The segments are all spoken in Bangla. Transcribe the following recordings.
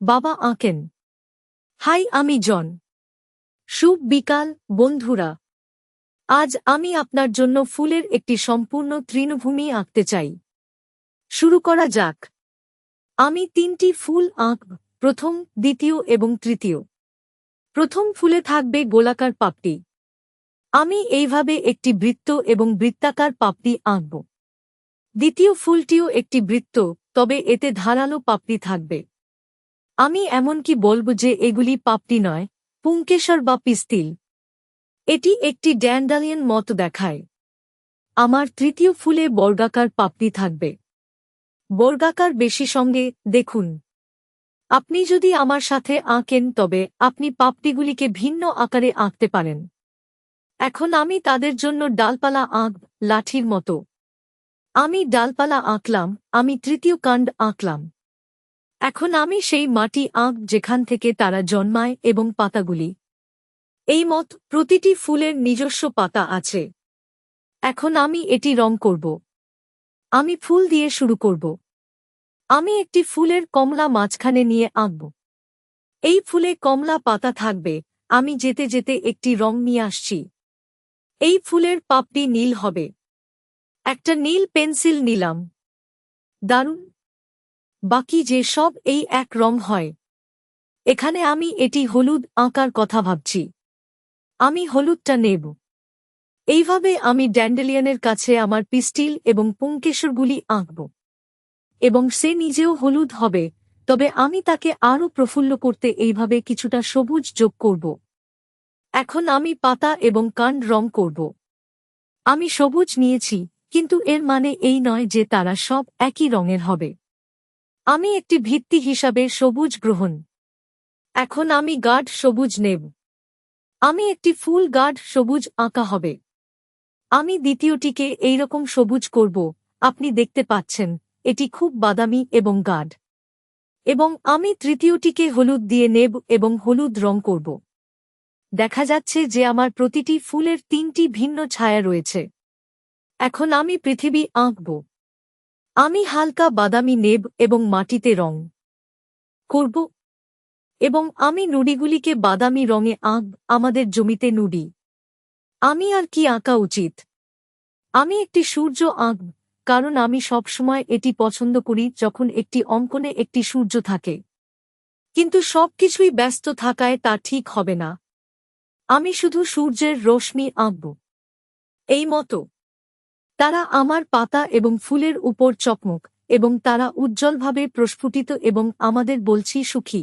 বাবা আঁকেন। হাই, আমি জন। শুভ বিকাল বন্ধুরা। আজ আমি আপনার জন্য ফুলের একটি সম্পূর্ণ তৃণভূমি আঁকতে চাই। শুরু করা যাক। আমি 3টি ফুল আঁকব, প্রথম, দ্বিতীয় এবং তৃতীয়। প্রথম ফুলে থাকবে গোলাকার পাপড়ি। আমি এইভাবে একটি বৃত্ত এবং বৃত্তাকার পাপড়ি আঁকব। দ্বিতীয় ফুলটিও একটি বৃত্ত, তবে এতে ধারালো পাপড়ি থাকবে। আমি এমনকি বলব যে এগুলি পাপড়ি নয়, পুংকেশর বা পিস্তিল। এটি একটি ড্যান্ডালিয়ন মতো দেখায়। আমার তৃতীয় ফুলে বর্গাকার পাপড়ি থাকবে। বর্গাকার বেশি সঙ্গে দেখুন। আপনি যদি আমার সাথে আঁকেন তবে আপনি পাপড়িগুলিকে ভিন্ন আকারে আঁকতে পারেন। এখন আমি তাদের জন্য ডালপালা আঁকব, লাঠির মতো। আমি ডালপালা আঁকলাম, আমি তৃতীয় কাণ্ড আঁকলাম। এখন আমি সেই মাটি আঁকব যেখান থেকে তারা জন্মায় এবং পাতাগুলি। এই মত প্রতিটি ফুলের নিজস্ব পাতা আছে। এখন আমি এটি রং করব। আমি ফুল দিয়ে শুরু করব। আমি একটি ফুলের কমলা মাঝখানে নিয়ে আঁকব। এই ফুলে কমলা পাতা থাকবে। আমি যেতে যেতে একটি রং নিয়ে আসছি। এই ফুলের পাপড়ি নীল হবে। একটা নীল পেন্সিল নিলাম। দারুণ! বাকি যে সব এই এক রং হয়। এখানে আমি এটি হলুদ আঁকার কথা ভাবছি। আমি হলুদটা নেব। এইভাবে আমি ড্যান্ডেলিয়নের কাছে আমার পিস্টিল এবং পুংকেশরগুলি আঁকব। এবং সে নিজেও হলুদ হবে, তবে আমি তাকে আরও প্রফুল্ল করতে এইভাবে কিছুটা সবুজ যোগ করব। এখন আমি পাতা এবং কাণ্ড রং করব। আমি সবুজ নিয়েছি, কিন্তু এর মানে এই নয় যে তারা সব একই রঙের হবে। আমি একটি ভিত্তি হিসাবে সবুজ গ্রহণ। এখন আমি গাঢ় সবুজ নেব। আমি একটি ফুল গাঢ় সবুজ আঁকা হবে। আমি দ্বিতীয়টিকে এইরকম সবুজ করব। আপনি দেখতে পাচ্ছেন এটি খুব বাদামি এবং গাঢ়। এবং আমি তৃতীয়টিকে হলুদ দিয়ে নেব এবং হলুদ রং করব। দেখা যাচ্ছে যে আমার প্রতিটি ফুলের 3টি ভিন্ন ছায়া রয়েছে। এখন আমি পৃথিবী আঁকব। আমি হালকা বাদামি নেব এবং মাটিতে রং করব। এবং আমি নুড়িগুলিকে বাদামি রঙে আঁকব, আমাদের জমিতে নুড়ি। আমি আর কি আঁকা উচিত? আমি একটি সূর্য আঁকব, কারণ আমি সবসময় এটি পছন্দ করি যখন একটি অঙ্কনে একটি সূর্য থাকে। কিন্তু সবকিছুই ব্যস্ত থাকায় তা ঠিক হবে না। আমি শুধু সূর্যের রশ্মি আঁকব। এই মতো। তারা আমার পাতা এবং ফুলের উপর চকমক, এবং তারা উজ্জ্বলভাবে প্রস্ফুটিত এবং আমাদের বলছি সুখী।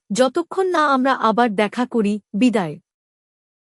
যতক্ষণ না আমরা আবার দেখা করি, বিদায়।